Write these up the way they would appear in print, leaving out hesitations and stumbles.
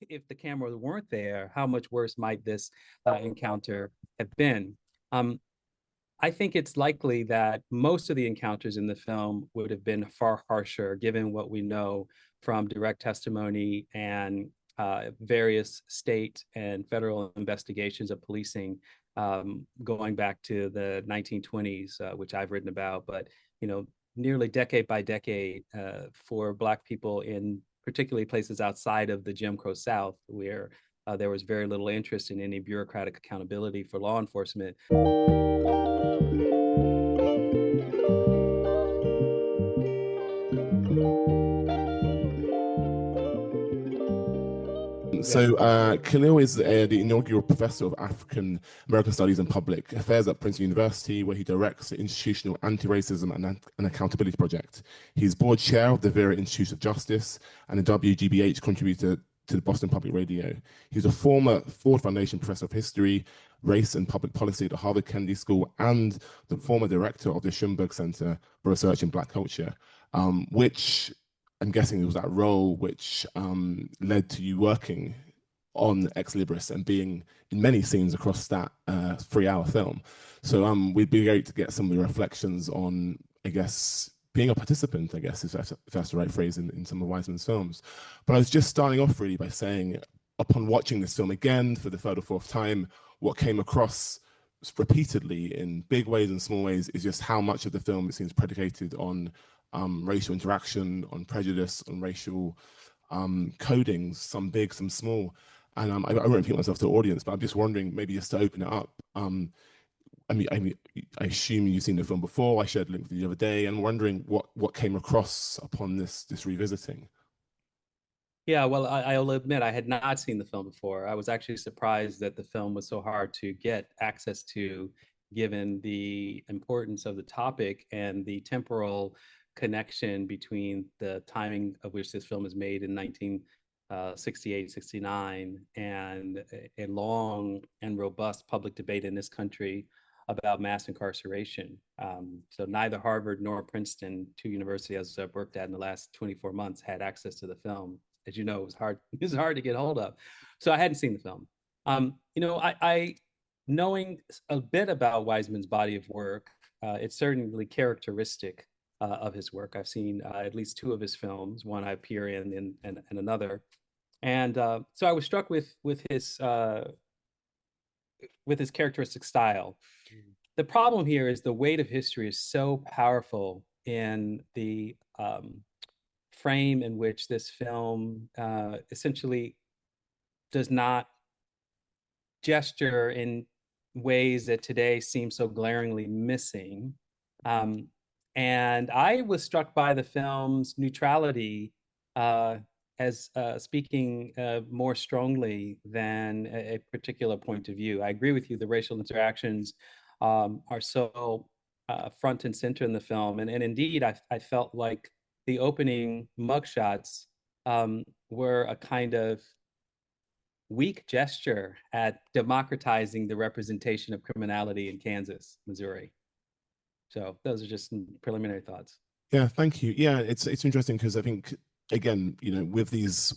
if the cameras weren't there, how much worse might this encounter have been? Um, I think it's likely that most of the encounters in the film would have been far harsher, given what we know from direct testimony and various state and federal investigations of policing going back to the 1920s, which I've written about. But nearly decade by decade, for Black people in particularly places outside of the Jim Crow South, where there was very little interest in any bureaucratic accountability for law enforcement. So, Khalil is the inaugural professor of African American Studies and Public Affairs at Princeton University, where he directs the Institutional Anti-Racism and Accountability Project. He's board chair of the Vera Institute of Justice and a WGBH contributor to the Boston Public Radio. He's a former Ford Foundation Professor of History, Race and Public Policy at the Harvard Kennedy School, and the former director of the Schönberg Center for Research in Black Culture, which I'm guessing it was that role which led to you working on Ex Libris and being in many scenes across that 3-hour film. So we'd be great to get some of the reflections on, I guess, being a participant, I guess, if that's the right phrase, in some of Wiseman's films. But I was just starting off really by saying, upon watching this film again for the third or fourth time, what came across repeatedly in big ways and small ways is just how much of the film it seems predicated on racial interaction, on prejudice, on racial codings, some big, some small. And I won't repeat myself to the audience, but I'm just wondering, maybe just to open it up. I assume you've seen the film before. I shared a link with you the other day, and wondering what came across upon this revisiting. Yeah, well, I'll admit I had not seen the film before. I was actually surprised that the film was so hard to get access to, given the importance of the topic and the temporal connection between the timing of which this film is made in 1968, 69, and a long and robust public debate in this country about mass incarceration. So neither Harvard nor Princeton, two universities I've worked at in the last 24 months, had access to the film. As you know, it was hard to get hold of. So I hadn't seen the film. I knowing a bit about Wiseman's body of work, it's certainly characteristic of his work. I've seen at least two of his films, one I appear in and another. And so I was struck with his characteristic style. The problem here is the weight of history is so powerful in the frame in which this film essentially does not gesture in ways that today seem so glaringly missing. And I was struck by the film's neutrality as speaking more strongly than a particular point of view. I agree with you, the racial interactions are so front and center in the film. And indeed, I felt like the opening mugshots were a kind of weak gesture at democratizing the representation of criminality in Kansas, Missouri. So those are just some preliminary thoughts. Yeah, thank you. Yeah, it's interesting because I think, again, with this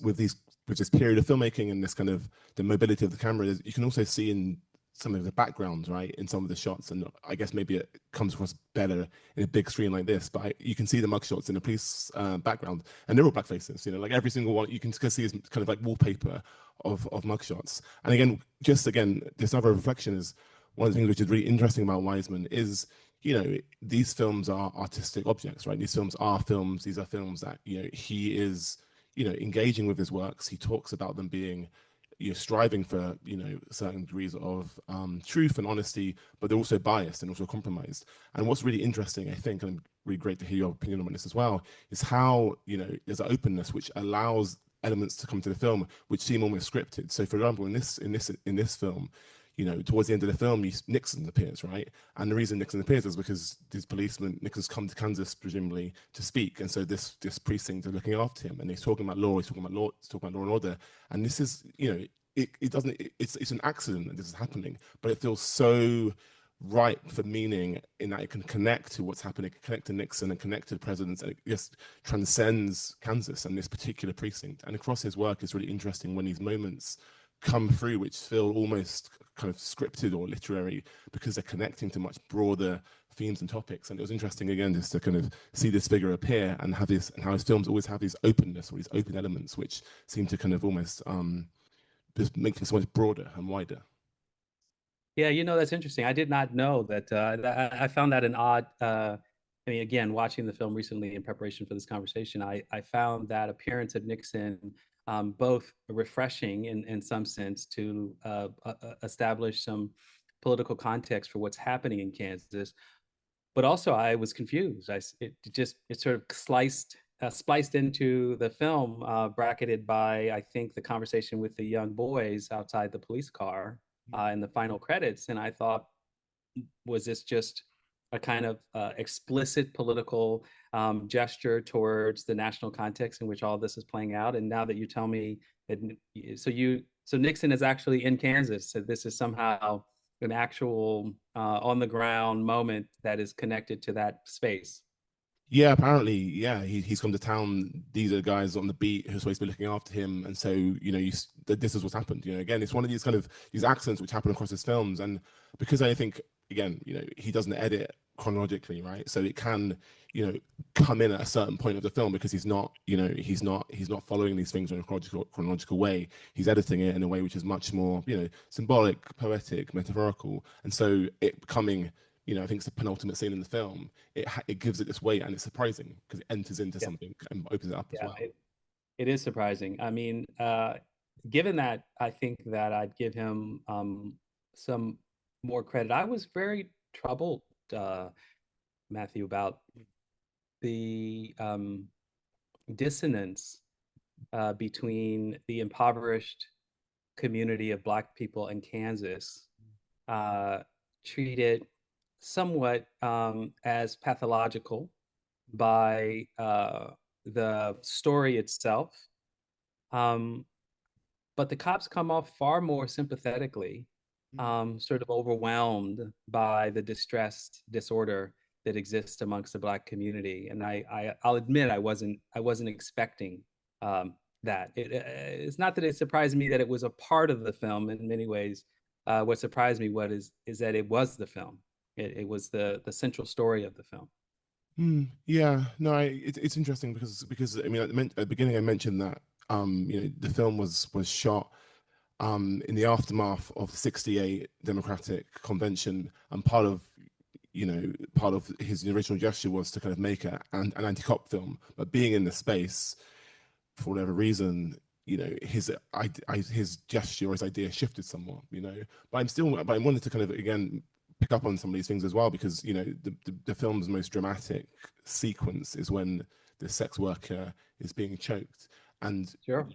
period of filmmaking and this kind of the mobility of the camera, you can also see in some of the backgrounds, right, in some of the shots, and I guess maybe it comes across better in a big screen like this, but you can see the mugshots in the police background, and they're all black faces, like every single one. You can see is kind of like wallpaper of mugshots. And again, this other reflection is one of the things which is really interesting about Wiseman is, these films are artistic objects, right? These films are films. These are films that, he is, engaging with his works. He talks about them being, striving for, certain degrees of truth and honesty, but they're also biased and also compromised. And what's really interesting, I think, and really great to hear your opinion on this as well, is how, there's an openness which allows elements to come to the film which seem almost scripted. So, for example, in this film, towards the end of the film, Nixon appears, right? And the reason Nixon appears is because these policemen, Nixon's come to Kansas, presumably, to speak. And so this precinct are looking after him, and he's talking about law, he's talking about law and order. And this is, it's an accident that this is happening, but it feels so ripe for meaning in that it can connect to what's happening, it can connect to Nixon and connect to the presidents, and it just transcends Kansas and this particular precinct. And across his work, it's really interesting when these moments come through, which feel almost kind of scripted or literary because they're connecting to much broader themes and topics. And it was interesting again just to kind of see this figure appear and have this, and how his films always have these openness or these open elements, which seem to kind of almost just make things so much broader and wider. Yeah, that's interesting. I did not know that. I found that an odd. I mean, again, watching the film recently in preparation for this conversation, I found that appearance of Nixon both refreshing in some sense to establish some political context for what's happening in Kansas, but also I was confused. It sort of spliced into the film, bracketed by I think the conversation with the young boys outside the police car in the final credits, and I thought, was this just a kind of explicit political gesture towards the national context in which all this is playing out? And now that you tell me that, so Nixon is actually in Kansas, so this is somehow an actual on the ground moment that is connected to that space. Yeah, apparently, yeah, he's come to town. These are the guys on the beat who are supposed to be looking after him, and so this is what's happened. Again, it's one of these kind of these accents which happen across his films, and because I think again, he doesn't edit chronologically, right? So it can, come in at a certain point of the film because he's not, he's not following these things in a chronological way. He's editing it in a way which is much more, symbolic, poetic, metaphorical, and so it becoming I think it's the penultimate scene in the film. It gives it this weight, and it's surprising because it enters into Yeah, something and opens it up as yeah, well. it is surprising. I mean, given that, I think that I'd give him some more credit. I was very troubled, Matthew, about the dissonance between the impoverished community of Black people in Kansas, uh, treated somewhat as pathological by the story itself. Um, but the cops come off far more sympathetically, sort of overwhelmed by the distressed disorder that exists amongst the Black community. And I'll admit I wasn't expecting that. It's not that it surprised me that it was a part of the film in many ways. What surprised me is that it was the film. It was the central story of the film. Yeah, no, it's interesting because I mean at the beginning I mentioned that the film was shot in the aftermath of the '68 Democratic Convention, and part of his original gesture was to kind of make an anti-cop film, but being in the space for whatever reason, his gesture or his idea shifted somewhat, but I wanted to kind of again pick up on some of these things as well because the film's most dramatic sequence is when the sex worker is being choked, and Sure.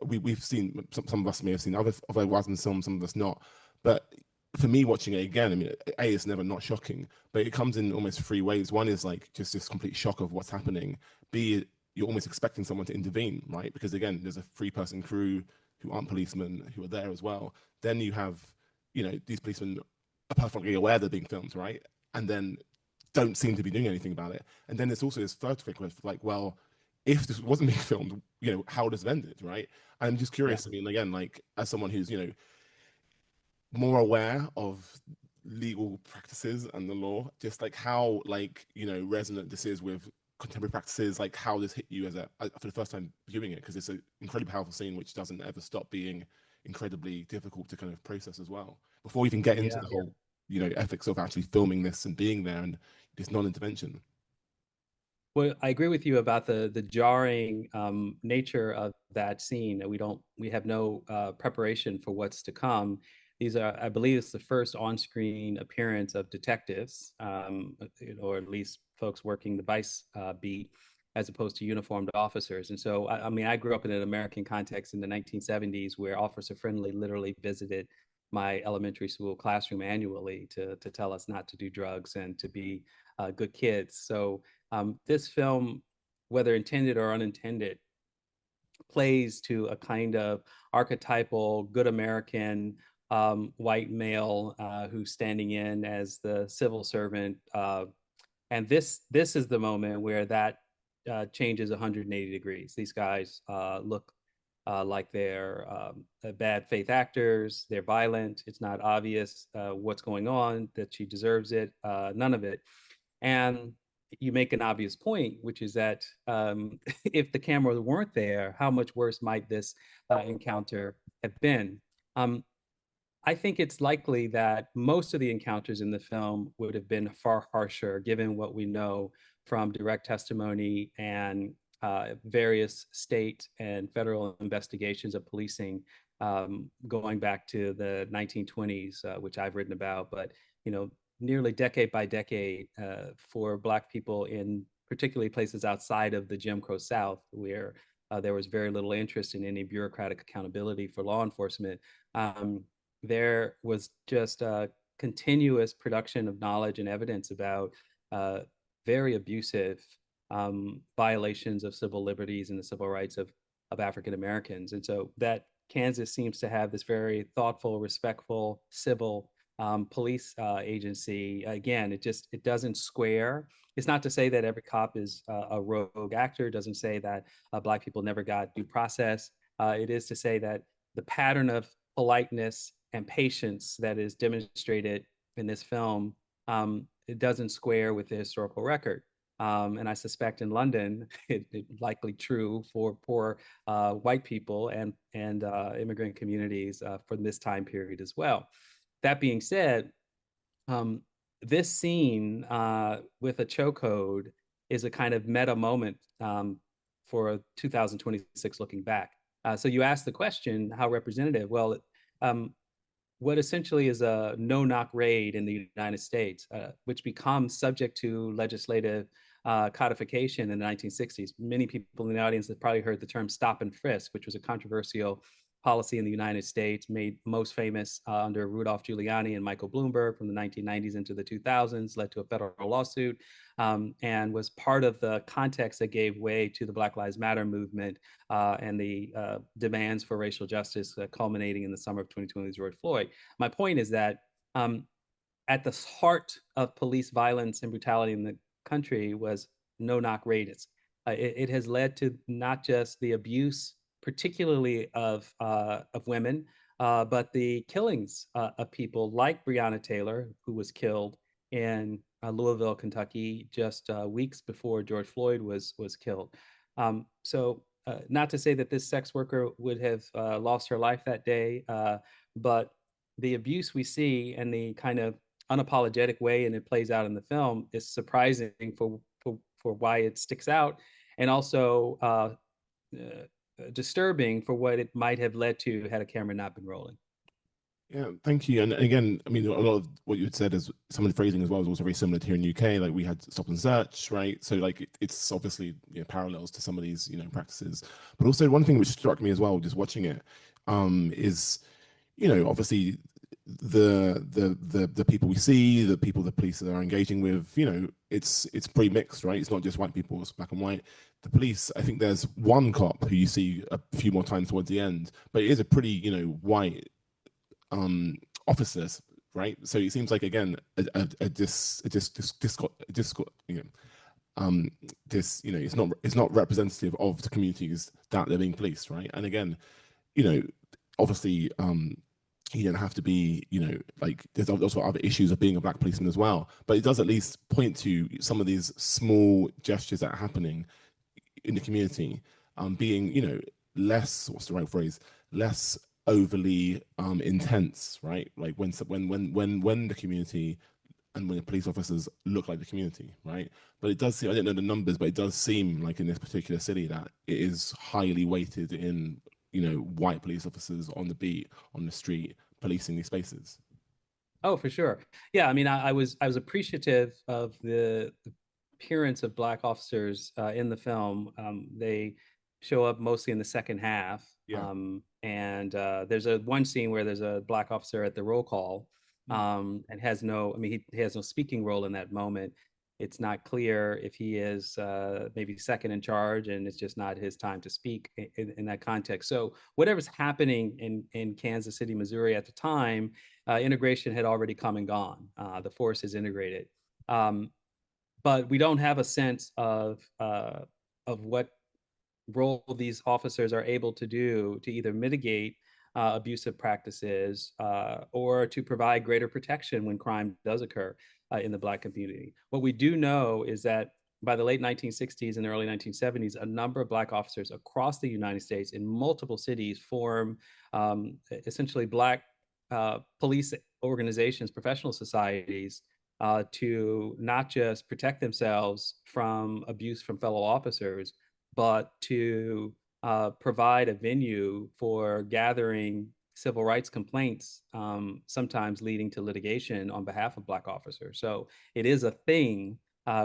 we've seen some of us may have seen other Wiseman films, some of us not, but for me watching it again, I mean, it's never not shocking, but it comes in almost three ways. One is like just this complete shock of what's happening. B, you're almost expecting someone to intervene, right? Because again, there's a three-person crew who aren't policemen who are there as well. Then you have, these policemen are perfectly aware they're being filmed, right? And then don't seem to be doing anything about it. And then there's also this third thing, like, well, if this wasn't being filmed, how does it ended, right? I'm just Yeah. curious. I mean, again, like as someone who's, more aware of legal practices and the law, just like how like resonant this is with contemporary practices, like how this hit you as for the first time viewing it, because it's an incredibly powerful scene which doesn't ever stop being incredibly difficult to kind of process as well before we even get into Yeah. the whole ethics of actually filming this and being there and this non-intervention. Well, I agree with you about the jarring nature of that scene. We have no preparation for what's to come. I believe, it's the first on-screen appearance of detectives, or at least folks working the vice beat, as opposed to uniformed officers. And so, I mean, I grew up in an American context in the 1970s where Officer Friendly literally visited my elementary school classroom annually to tell us not to do drugs and to be good kids. So this film, whether intended or unintended, plays to a kind of archetypal good American white male who's standing in as the civil servant. And this is the moment where that changes 180 degrees. These guys look like they're bad faith actors. They're violent. It's not obvious what's going on, that she deserves it, none of it. And you make an obvious point, which is that if the cameras weren't there, how much worse might this encounter have been? Um, I think it's likely that most of the encounters in the film would have been far harsher, given what we know from direct testimony and various state and federal investigations of policing going back to the 1920s, which I've written about. But nearly decade by decade, for Black people in particularly places outside of the Jim Crow South, where there was very little interest in any bureaucratic accountability for law enforcement. There was just a continuous production of knowledge and evidence about very abusive violations of civil liberties and the civil rights of African Americans. And so that Kansas seems to have this very thoughtful, respectful, civil police agency. Again, it doesn't square. It's not to say that every cop is a rogue actor. It doesn't say that Black people never got due process. It is to say that the pattern of politeness and patience that is demonstrated in this film, it doesn't square with the historical record. And I suspect in London, it's likely true for poor white people and immigrant communities from this time period as well. That being said, this scene with a chokehold is a kind of meta moment for 2026 looking back. So you asked the question, how representative? Well, what essentially is a no-knock raid in the United States, which becomes subject to legislative codification in the 1960s. Many people in the audience have probably heard the term stop and frisk, which was a controversial policy in the United States, made most famous under Rudolph Giuliani and Michael Bloomberg from the 1990s into the 2000s, led to a federal lawsuit, and was part of the context that gave way to the Black Lives Matter movement and the demands for racial justice culminating in the summer of 2020 with George Floyd. My point is that at the heart of police violence and brutality in the country was no-knock raids. It has led to not just the abuse, particularly of women, but the killings of people like Breonna Taylor, who was killed in Louisville, Kentucky, just weeks before George Floyd was killed. So not to say that this sex worker would have lost her life that day, but the abuse we see and the kind of unapologetic way and it plays out in the film is surprising for why it sticks out, and also disturbing for what it might have led to had a camera not been rolling. Yeah, thank you. And again, I mean, a lot of what you had said is some of the phrasing as well is also very similar to here in the UK. Like we had stop and search, right? So like it's obviously parallels to some of these practices. But also one thing which struck me as well, just watching it, is obviously the people we see, the people the police are engaging with, it's pretty mixed, right? It's not just white people, it's black and white. The police, I think there's one cop who you see a few more times towards the end, but it is a pretty white officers, right? So it seems like again this it's not representative of the communities that they're being policed, right? And again, obviously you don't have to be, like there's also other issues of being a black policeman as well, but it does at least point to some of these small gestures that are happening in the community, being less, what's the right phrase, less overly intense, right? Like when the community and when the police officers look like the community, right? But it does seem, I don't know the numbers, but it does seem like in this particular city that it is highly weighted in white police officers on the beat, on the street, policing these spaces. Oh, for sure. Yeah, I mean, I was appreciative of the appearance of black officers in the film. They show up mostly in the second half. Yeah. And there's one scene where there's a black officer at the roll call and has no, I mean, he has no speaking role in that moment. It's not clear if he is maybe second in charge, and it's just not his time to speak in that context. So whatever's happening in Kansas City, Missouri at the time, integration had already come and gone. The force is integrated. But we don't have a sense of what role these officers are able to do to either mitigate abusive practices or to provide greater protection when crime does occur in the Black community. What we do know is that by the late 1960s and early 1970s, a number of Black officers across the United States in multiple cities form essentially Black police organizations, professional societies, to not just protect themselves from abuse from fellow officers, but to provide a venue for gathering civil rights complaints, sometimes leading to litigation on behalf of Black officers. So it is a thing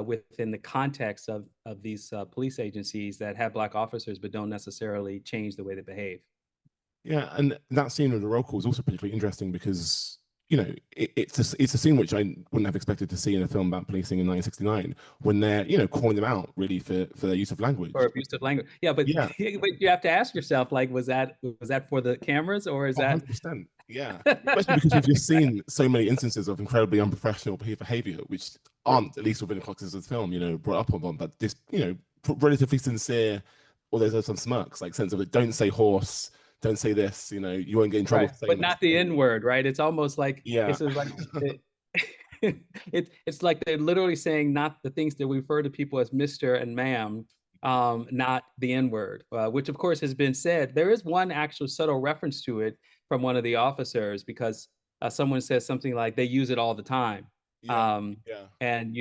within the context of these police agencies that have Black officers but don't necessarily change the way they behave. Yeah, and that scene with the roll call is also particularly interesting because it's a scene which I wouldn't have expected to see in a film about policing in 1969 when they're calling them out really for their use of Or language. abusive language. Yeah, but Yeah, but you have to ask yourself, like, was that for the cameras, or is that 100%. Yeah, especially because we've just seen so many instances of incredibly unprofessional behavior, which aren't, at least within the context of the film, brought up on, but this, relatively sincere, or there's some smirks, like sense of it. Don't say horse. Don't say this. You won't get in trouble right? for saying But that. not the N word, right? It's almost like Yeah. it's like they're literally saying not the things that we refer to people as Mr. and ma'am, not the N word, which of course has been said. There is one actual subtle reference to it from one of the officers because someone says something like they use it all the time. Yeah. Um, Yeah. and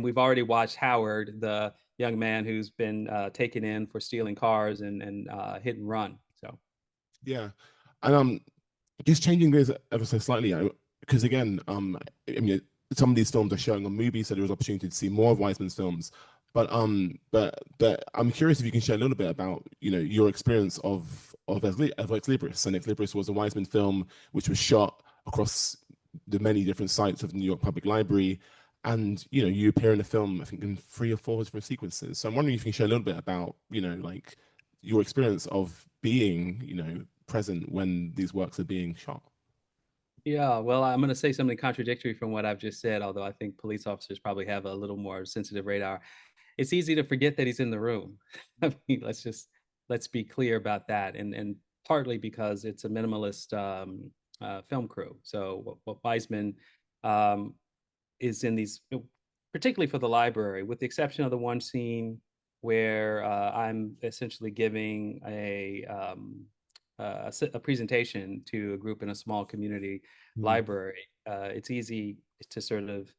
we've already watched Howard, the young man who's been taken in for stealing cars and hit and run. So Yeah. And just changing this ever so slightly, because again, I mean, some of these films are showing on MUBI, so there was opportunity to see more of Wiseman's films. But I'm curious if you can share a little bit about your experience of Ex Libris. And Ex Libris was a Wiseman film which was shot across the many different sites of the New York Public Library, and you appear in the film I think in 3 or 4 different sequences. So I'm wondering if you can share a little bit about like your experience of being present when these works are being shot. yeah, well, I'm going to say something contradictory from what I've just said, although I think police officers probably have a little more sensitive radar. It's easy to forget that he's in the room. I mean, let's be clear about that, and partly because it's a minimalist film crew. So what Weisman is in these, particularly for the library, with the exception of the one scene where I'm essentially giving a presentation to a group in a small community library. It's easy to sort of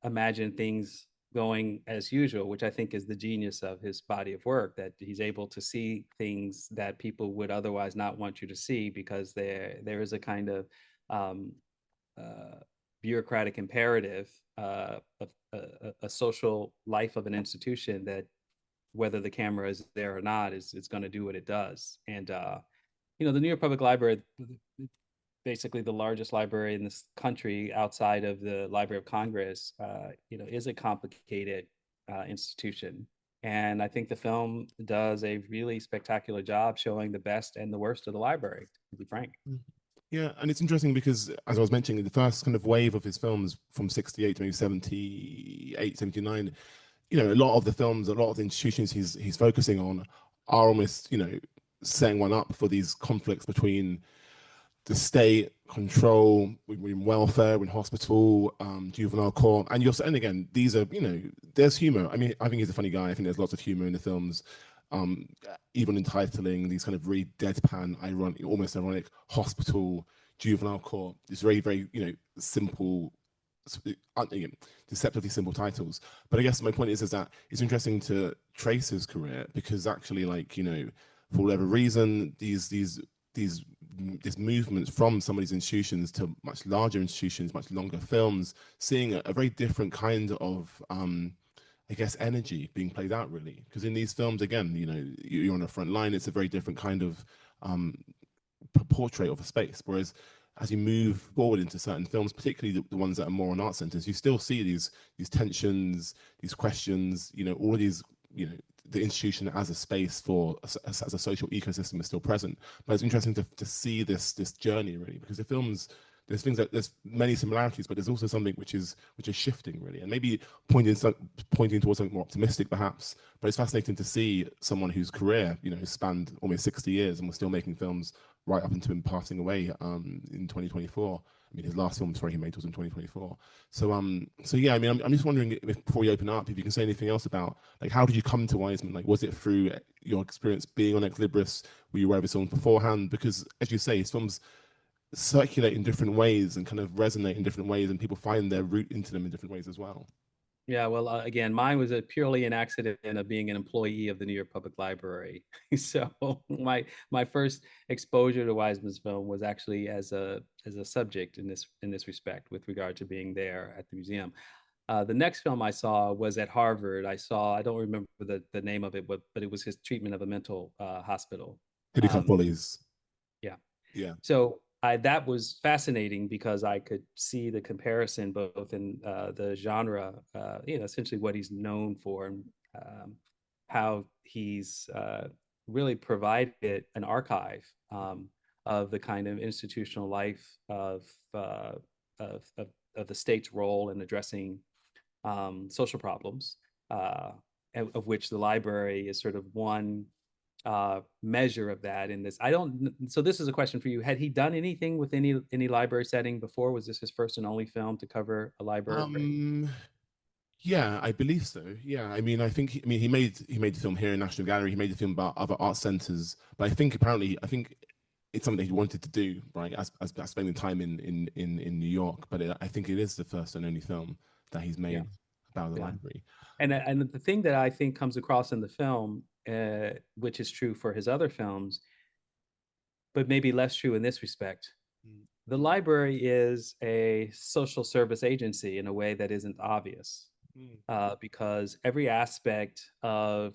imagine things going as usual, which I think is the genius of his body of work, that he's able to see things that people would otherwise not want you to see because there is a kind of uh, bureaucratic imperative of a social life of an institution that whether the camera is there or not is going to do what it does. And the New York Public Library, basically the largest library in this country outside of the Library of Congress, is a complicated institution. And I think the film does a really spectacular job showing the best and the worst of the library, to be frank. Yeah, and it's interesting because, as I was mentioning, the first kind of wave of his films from 68 to maybe 78, 79, a lot of the films, a lot of the institutions he's focusing on are almost, setting one up for these conflicts between the state control in welfare, in hospital, juvenile court, and again, these are there's humor. I mean, I think he's a funny guy. I think there's lots of humor in the films, even in titling these kind of really deadpan, ironic, almost ironic hospital, juvenile court. It's very very simple, deceptively simple titles. But I guess my point is that it's interesting to trace his career because actually, for whatever reason, these movements from some of these institutions to much larger institutions, much longer films, seeing a very different kind of, I guess, energy being played out, really. Because in these films, again, you're on the front line. It's a very different kind of portrait of a space. Whereas as you move forward into certain films, particularly the ones that are more on art centers, you still see these tensions, these questions, all of these, the institution as a space for as a social ecosystem is still present. But it's interesting to see this journey really, because the films, there's many similarities, but there's also something which is shifting really, and maybe pointing towards something more optimistic perhaps. But it's fascinating to see someone whose career has spanned almost 60 years and was still making films right up into him passing away in 2024. I mean, his last film, sorry, he made was in 2024. So yeah, I mean, I'm just wondering if, before we open up, if you can say anything else about, like, how did you come to Wiseman? Like, was it through your experience being on Ex Libris? Were you aware of his films beforehand? Because, as you say, his films circulate in different ways and kind of resonate in different ways, and people find their route into them in different ways as well. Yeah, well, again, mine was purely an accident of being an employee of the New York Public Library. So my first exposure to Wiseman's film was actually as a subject in this respect, with regard to being there at the museum. The next film I saw was at Harvard. I don't remember the name of it, but it was his treatment of a mental hospital. Hiddecut Um, Follies. yeah. Yeah. So that was fascinating because I could see the comparison both in the genre, essentially what he's known for, and how he's really provided an archive of the kind of institutional life of, of, of the state's role in addressing social problems, of which the library is sort of one measure of that in this. I don't. So this is a question for you. Had he done anything with any library setting before? Was this his first and only film to cover a library? Um, Yeah, I believe so. Yeah, I mean, I mean, he made the film here in National Gallery. He made the film about other art centers, but I think it's something that he wanted to do, right? As spending time in New York, but I think it is the first and only film that he's Yeah, made about the yeah. library. And the thing that I think comes across in the film, which is true for his other films, but maybe less true in this respect. Mm. The library is a social service agency in a way that isn't obvious, Mm. because every aspect of,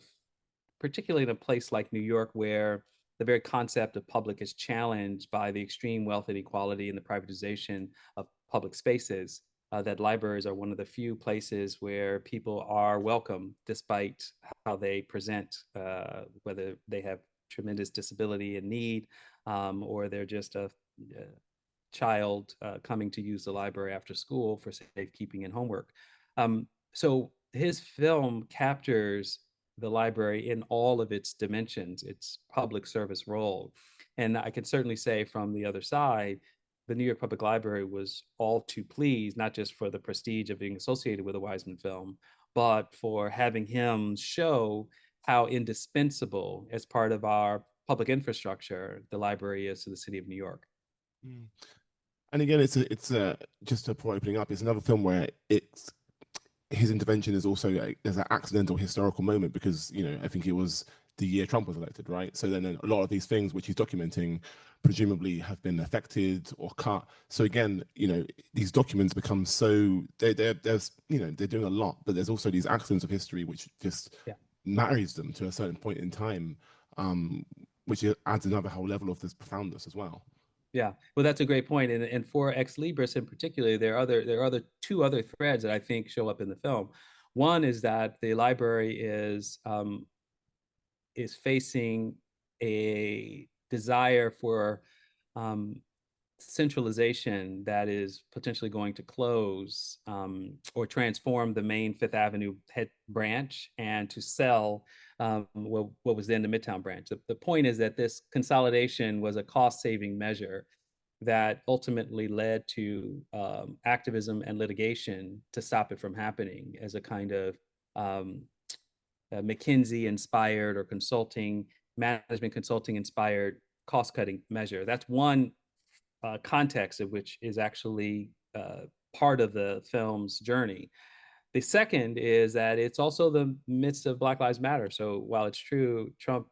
particularly in a place like New York, where the very concept of public is challenged by the extreme wealth inequality and the privatization of public spaces, that libraries are one of the few places where people are welcome despite how they present, whether they have tremendous disability and need, or they're just a child coming to use the library after school for safekeeping and homework. So his film captures the library in all of its dimensions, its public service role. And I can certainly say from the other side, the New York Public Library was all too pleased, not just for the prestige of being associated with a Wiseman film, but for having him show how indispensable, as part of our public infrastructure, the library is to the city of New York. Mm. And again, it's a just for opening up. It's another film where it's his intervention is also like, there's an accidental historical moment because I think it was the year Trump was elected, right? So then a lot of these things which he's documenting presumably have been affected or cut. So again, these documents become so there's they're doing a lot, but there's also these accidents of history which just Yeah. marries them to a certain point in time, um, which adds another whole level of this profoundness as well. Yeah, well, that's a great point. And for Ex Libris in particular, there are two other threads that I think show up in the film. One is that the library is facing a desire for um, centralization that is potentially going to close, or transform the main Fifth Avenue head branch, and to sell what was then the Midtown branch. The point is that this consolidation was a cost-saving measure that ultimately led to activism and litigation to stop it from happening, as a kind of um, McKinsey inspired or consulting, management consulting inspired cost cutting measure. That's one context of which is actually part of the film's journey. The second is that it's also the midst of Black Lives Matter. So while it's true Trump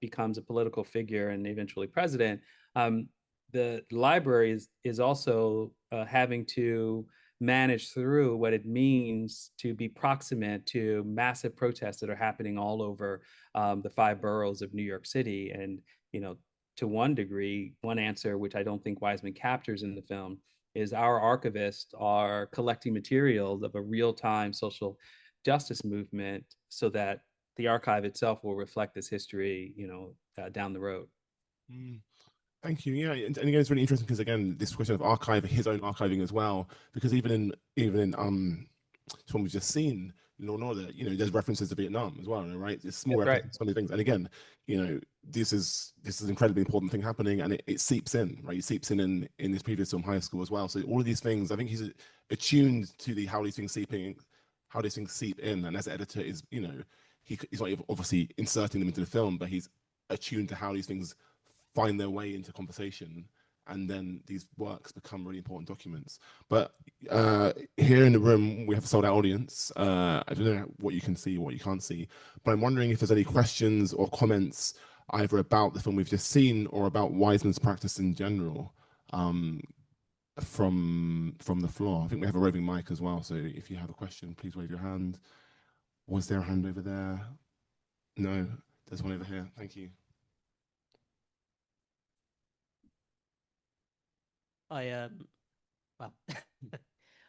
becomes a political figure and eventually president, um, the library is also having to manage through what it means to be proximate to massive protests that are happening all over the five boroughs of New York City. And, you know, to one degree, one answer, which I don't think Wiseman captures in the film, is our archivists are collecting materials of a real-time social justice movement so that the archive itself will reflect this history, down the road. Mm. Thank you. Yeah, and again, it's really interesting because again, this question of archiving, his own archiving as well, because even in this one we've just seen, Law and Order, there's references to Vietnam as well, right? There's small That's right. references to so many things, and again, this is an incredibly important thing happening, and it seeps in, right? It seeps in this previous film, High School, as well. So all of these things, I think he's attuned to how these things seep in, and as an editor, he's not obviously inserting them into the film, but he's attuned to how these things find their way into conversation, and then these works become really important documents. But here in the room, we have a sold-out audience. I don't know what you can see, what you can't see, but I'm wondering if there's any questions or comments either about the film we've just seen or about Wiseman's practice in general from the floor. I think we have a roving mic as well, so if you have a question, please wave your hand. Was there a hand over there? No, there's one over here. Thank you. Well,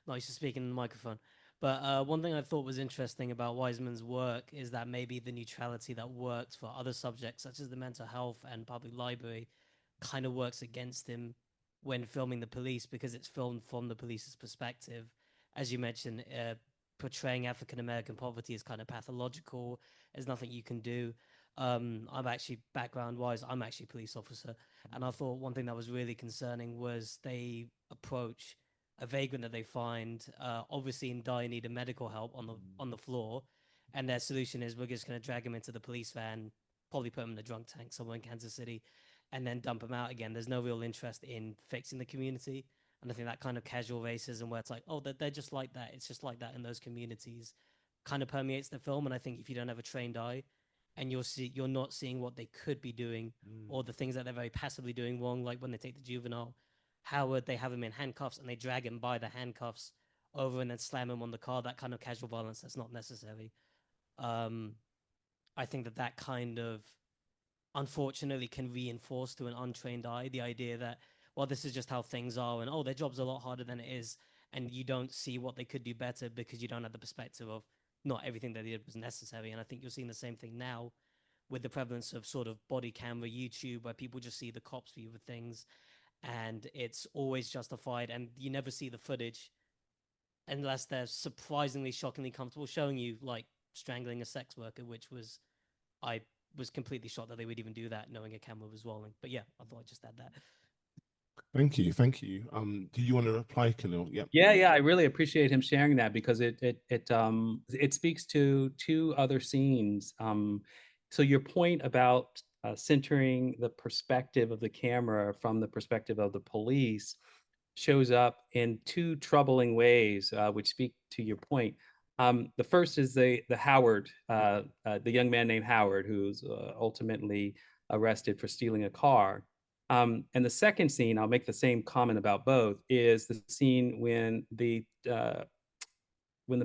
not used to speaking in the microphone. But one thing I thought was interesting about Wiseman's work is that maybe the neutrality that worked for other subjects, such as the mental health and public library, kind of works against him when filming the police, because it's filmed from the police's perspective. As you mentioned, portraying African American poverty is kind of pathological. There's nothing you can do. I'm actually, background wise, I'm actually a police officer. And I thought one thing that was really concerning was they approach a vagrant that they find, obviously in dire need of medical help on the floor, and their solution is we're just going to drag him into the police van, probably put him in a drunk tank somewhere in Kansas City, and then dump him out again. There's no real interest in fixing the community, and I think that kind of casual racism where it's like, oh, they're just like that. It's just like that in those communities, kind of permeates the film. And I think if you don't have a trained eye, and you're not seeing what they could be doing, or the things that they're very passively doing wrong, like when they take the juvenile, how would they have him in handcuffs and they drag him by the handcuffs over and then slam him on the car? That kind of casual violence, that's not necessary. I think that kind of, unfortunately, can reinforce to an untrained eye the idea that, well, this is just how things are, and oh, their job's a lot harder than it is, and you don't see what they could do better because you don't have the perspective of not everything that they did was necessary. And I think you're seeing the same thing now with the prevalence of sort of body camera YouTube, where people just see the cops view of things, and it's always justified, and you never see the footage unless they're surprisingly, shockingly comfortable showing you, like, strangling a sex worker, I was completely shocked that they would even do that, knowing a camera was rolling. But yeah, I thought I'd just add that. Thank you. Do you want to reply, Khalil? Yep. Yeah. I really appreciate him sharing that because it speaks to two other scenes. So your point about centering the perspective of the camera from the perspective of the police shows up in two troubling ways, which speak to your point. The first is the Howard, the young man named Howard, who's ultimately arrested for stealing a car. And the second scene, I'll make the same comment about both, is the scene when the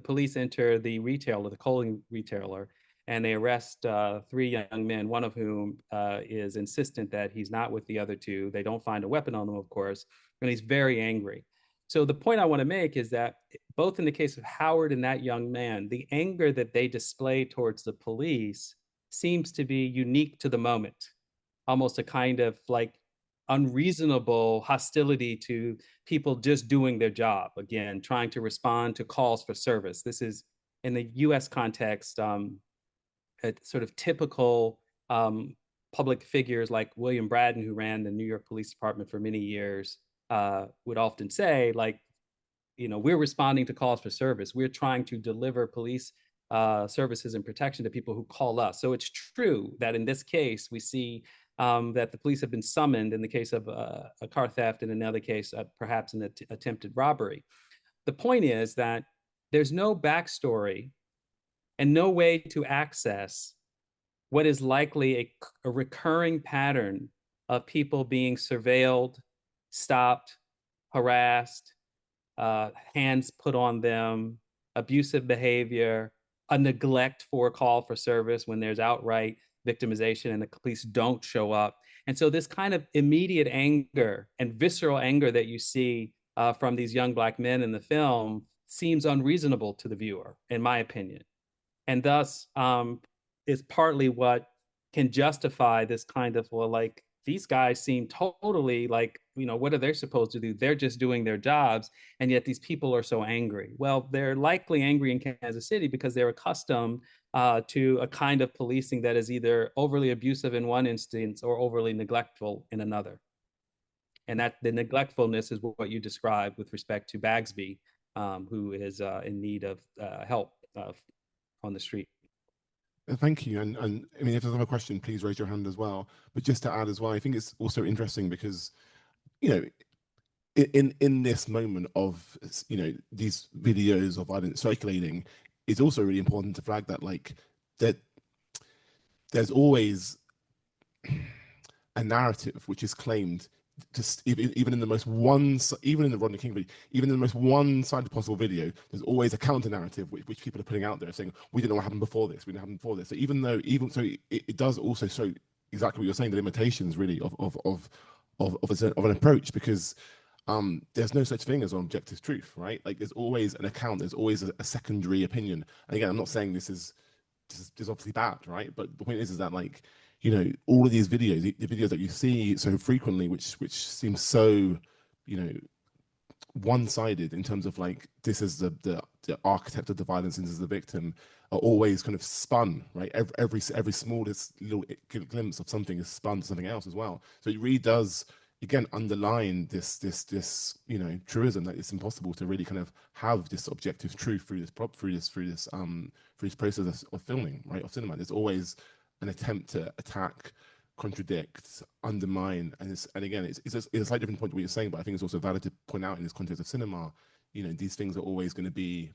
police enter the retailer, the clothing retailer, and they arrest three young men, one of whom is insistent that he's not with the other two. They don't find a weapon on them, of course, and he's very angry. So the point I want to make is that both in the case of Howard and that young man, the anger that they display towards the police seems to be unique to the moment, almost a kind of like unreasonable hostility to people just doing their job, again, trying to respond to calls for service. This is, in the US context, a sort of typical public figures like William Braden, who ran the New York Police Department for many years, would often say, like, we're responding to calls for service. We're trying to deliver police services and protection to people who call us. So it's true that in this case, we see that the police have been summoned in the case of a car theft, and in another case, perhaps an attempted robbery. The point is that there's no backstory and no way to access what is likely a recurring pattern of people being surveilled, stopped, harassed, hands put on them, abusive behavior, a neglect for a call for service when there's outright victimization, and the police don't show up. And so this kind of immediate anger and visceral anger that you see from these young Black men in the film seems unreasonable to the viewer, in my opinion. And thus is partly what can justify this kind of, well, like, these guys seem totally like, what are they supposed to do? They're just doing their jobs. And yet these people are so angry. Well, they're likely angry in Kansas City because they're accustomed to a kind of policing that is either overly abusive in one instance or overly neglectful in another. And that the neglectfulness is what you described with respect to Bagsby, who is in need of help on the street. Thank you. And I mean, if there's another question, please raise your hand as well. But just to add as well, I think it's also interesting because, in this moment of, these videos of violence circulating, it's also really important to flag that, like, that there's always a narrative which is claimed, just even in the most even in the Rodney King video, even in the most one-sided possible video, there's always a counter narrative which people are putting out there saying, we didn't know what happened before this, we didn't happen before this. So it does also show exactly what you're saying, the limitations really of an approach, because there's no such thing as an objective truth, right? Like, there's always an account, there's always a secondary opinion. And again, I'm not saying this is obviously bad, right? But the point is that, like, all of these videos, the videos that you see so frequently, which seem so, one-sided in terms of, like, this is the architect of the violence and this is the victim, are always kind of spun, right? Every smallest little glimpse of something is spun to something else as well. So it really does, again, underline this truism that it's impossible to really kind of have this objective truth through this process of filming, right, of cinema. There's always an attempt to attack, contradict, undermine, and again, it's a slightly different point to what you're saying, but I think it's also valid to point out in this context of cinema, these things are always going to be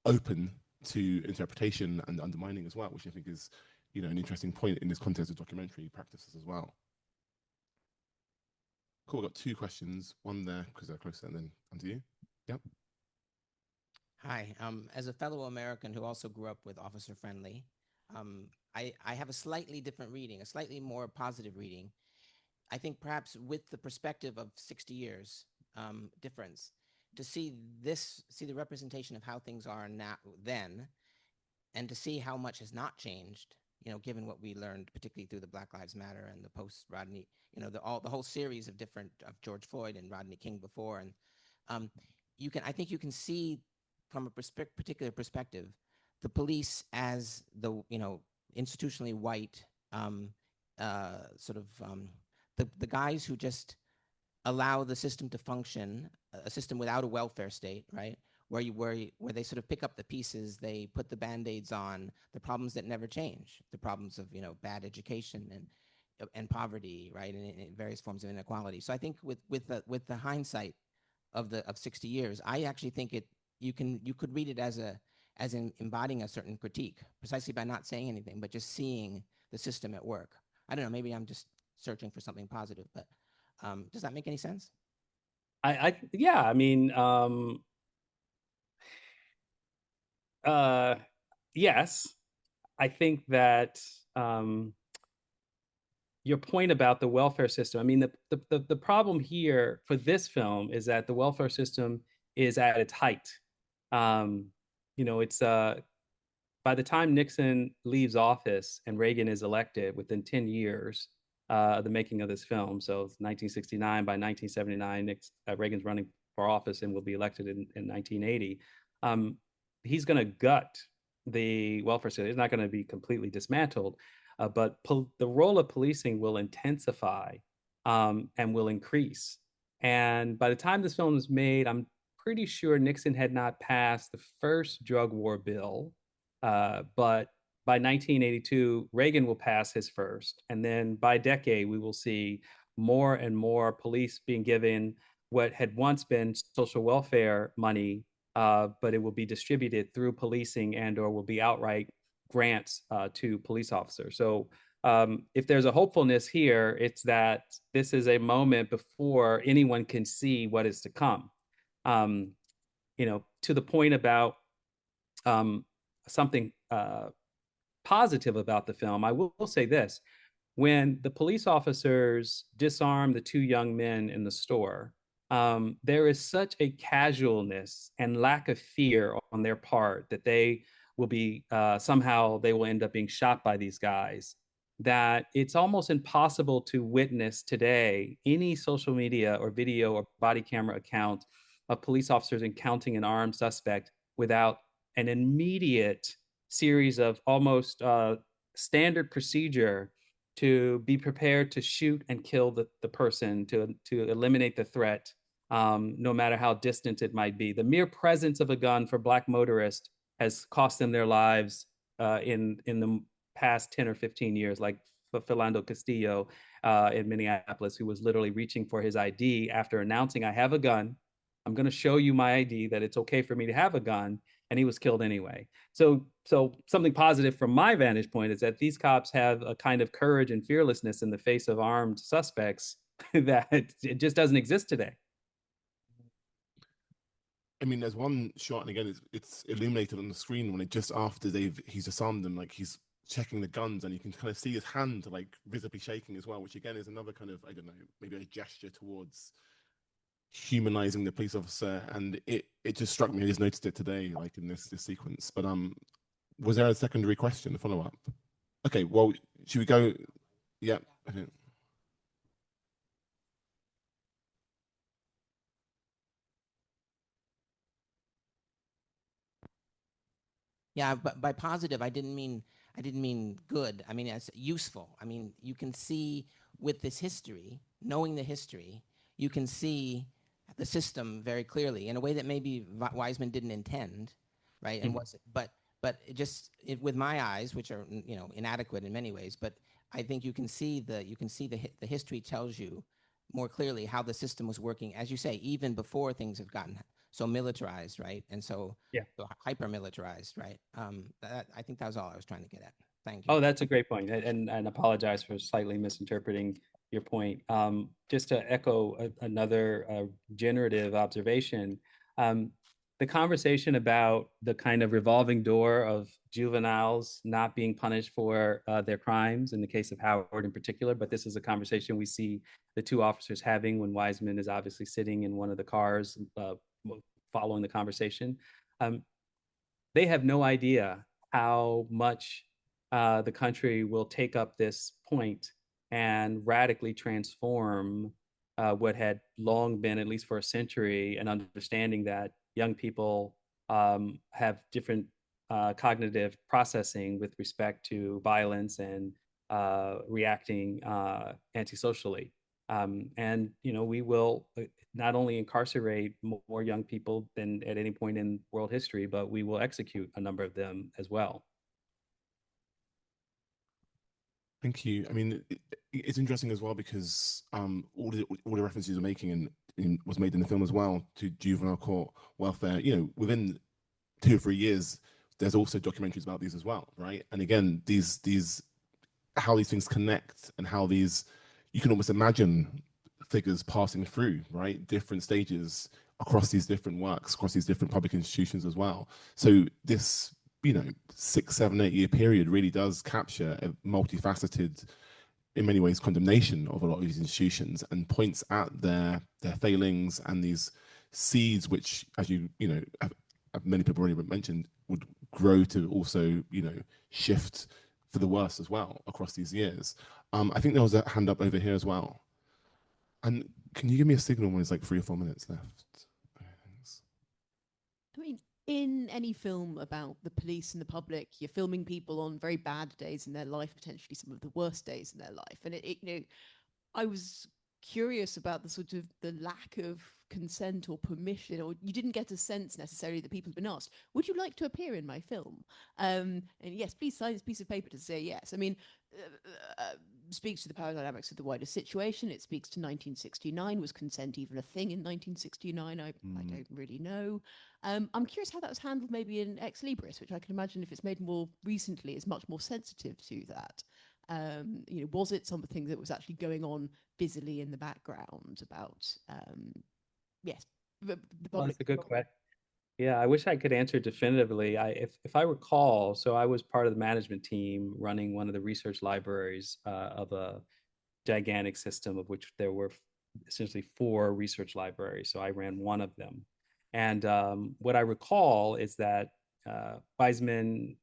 open to interpretation and undermining as well, which I think is, an interesting point in this context of documentary practices as well. Cool, we've got two questions, one there because they're closer, and then onto you. Yep. Hi, as a fellow American who also grew up with Officer Friendly, I have a slightly different reading, a slightly more positive reading. I think perhaps with the perspective of 60 years difference, to see the representation of how things are now then, and to see how much has not changed, given what we learned, particularly through the Black Lives Matter and the post-Rodney, the whole series of George Floyd and Rodney King before, and I think you can see from a particular perspective the police as the institutionally white the guys who just allow the system to function, a system without a welfare state, right? Where they sort of pick up the pieces, they put the band-aids on the problems that never change, the problems of bad education and poverty, right, and various forms of inequality. So I think with the hindsight of 60 years, I actually think you could read it as in embodying a certain critique, precisely by not saying anything, but just seeing the system at work. I don't know, maybe I'm just searching for something positive, but does that make any sense? Yeah, I mean, yes, I think that your point about the welfare system, I mean, the problem here for this film is that the welfare system is at its height. It's by the time Nixon leaves office and Reagan is elected, within 10 years of the making of this film, so it's 1969, by 1979, Reagan's running for office and will be elected in 1980. He's going to gut the welfare system. It's not going to be completely dismantled, but the role of policing will intensify and will increase. And by the time this film is made, I'm pretty sure Nixon had not passed the first drug war bill, but by 1982, Reagan will pass his first. And then by decade, we will see more and more police being given what had once been social welfare money, but it will be distributed through policing and or will be outright grants to police officers. So if there's a hopefulness here, it's that this is a moment before anyone can see what is to come. To the point about something positive about the film, I will say this. When the police officers disarm the two young men in the store, there is such a casualness and lack of fear on their part that they will be somehow they will end up being shot by these guys, that it's almost impossible to witness today any social media or video or body camera account of police officers encountering an armed suspect without an immediate series of almost standard procedure to be prepared to shoot and kill the person, to eliminate the threat, no matter how distant it might be. The mere presence of a gun for Black motorists has cost them their lives in the past 10 or 15 years, like Philando Castillo in Minneapolis, who was literally reaching for his ID after announcing, I have a gun. I'm going to show you my ID that it's okay for me to have a gun. And he was killed anyway. So something positive from my vantage point is that these cops have a kind of courage and fearlessness in the face of armed suspects that it just doesn't exist today. I mean, there's one shot, and again, it's illuminated on the screen when it just after he's disarmed them, like he's checking the guns, and you can kind of see his hand like visibly shaking as well, which again is another kind of, I don't know, maybe a gesture towards humanizing the police officer. And it just struck me. I just noticed it today, like in this sequence. But was there a secondary question, a follow up? Okay, well, should we go? Yeah. Okay. Yeah, but by positive, I didn't mean good. I mean, it's useful. I mean, you can see with this history, knowing the history, you can see the system very clearly in a way that maybe Wiseman didn't intend, right? And but with my eyes, which are inadequate in many ways, but I think you can see the history tells you more clearly how the system was working, as you say, even before things have gotten so militarized, right? And so hyper militarized, right? I think that was all I was trying to get at. Thank you. Oh, that's a great point. And apologize for slightly misinterpreting your point. Just to echo another generative observation, the conversation about the kind of revolving door of juveniles not being punished for their crimes, in the case of Howard in particular, but this is a conversation we see the two officers having when Wiseman is obviously sitting in one of the cars following the conversation. They have no idea how much the country will take up this point and radically transform what had long been, at least for a century, an understanding that young people have different cognitive processing with respect to violence and reacting antisocially. And we will not only incarcerate more young people than at any point in world history, but we will execute a number of them as well. Thank you. I mean, it's interesting as well because all the references you're making was made in the film as well to juvenile court welfare. Within 2 or 3 years, there's also documentaries about these as well, right? And again, these how these things connect and how you can almost imagine figures passing through, right? Different stages across these different works, across these different public institutions as well. So this 6, 7, 8 year period really does capture a multifaceted, in many ways, condemnation of a lot of these institutions and points at their failings and these seeds, which, as many people already mentioned, would grow to also, shift for the worse as well across these years. I think there was a hand up over here as well. And can you give me a signal when it's like 3 or 4 minutes left? Thanks. I mean, in any film about the police and the public, you're filming people on very bad days in their life, potentially some of the worst days in their life. And I was curious about the sort of the lack of consent or permission, or you didn't get a sense necessarily that people have been asked, would you like to appear in my film? And yes, please sign this piece of paper to say yes. I mean, speaks to the power dynamics of the wider situation. It speaks to 1969. Was consent even a thing in 1969? I don't really know. I'm curious how that was handled maybe in Ex Libris, which I can imagine if it's made more recently is much more sensitive to that. Was it something that was actually going on busily in the background about yes, the public? Well, that's a good question. Yeah, I wish I could answer definitively. If I recall, so I was part of the management team running one of the research libraries of a gigantic system of which there were essentially 4 research libraries. So I ran one of them. And what I recall is that Wiseman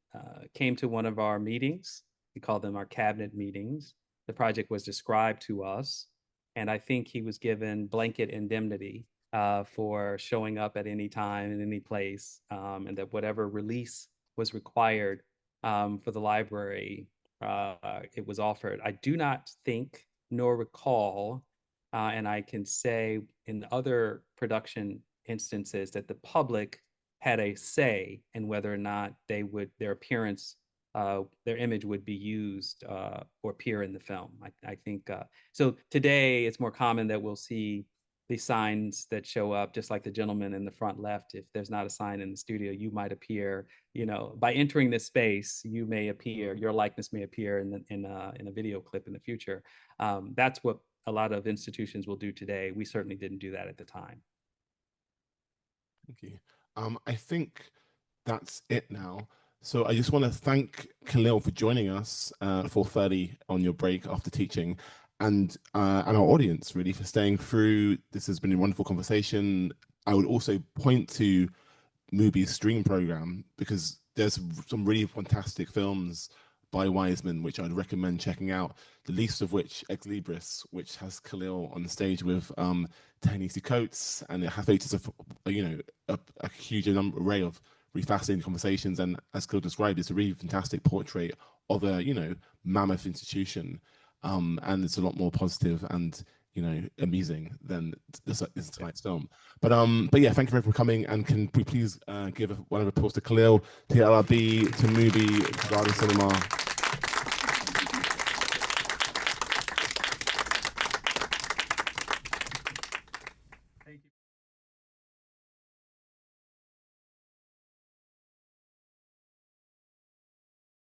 came to one of our meetings. We call them our cabinet meetings. The project was described to us, and I think he was given blanket indemnity for showing up at any time in any place, and that whatever release was required for the library, it was offered. I do not think nor recall, and I can say in other production instances that the public had a say in whether or not their appearance, their image would be used or appear in the film. I think so. Today, it's more common that we'll see these signs that show up, just like the gentleman in the front left. If there's not a sign in the studio, you might appear. By entering this space, you may appear. Your likeness may appear in a video clip in the future. That's what a lot of institutions will do today. We certainly didn't do that at the time. Thank you. I think that's it now. So I just want to thank Khalil for joining us at 4:30 on your break after teaching, and our audience really for staying through. This has been a wonderful conversation. I would also point to MUBI's stream program because there's some really fantastic films by Wiseman which I'd recommend checking out, the least of which Ex Libris, which has Khalil on the stage with Ta-Nehisi Coates, and it features a huge array of really fascinating conversations, and as Khalil described, it's a really fantastic portrait of a mammoth institution, and it's a lot more positive and amusing than this tonight's film. But yeah, thank you very much for coming, and can we please give one of applause to Khalil, to LRB, to MUBI, to Garden Cinema.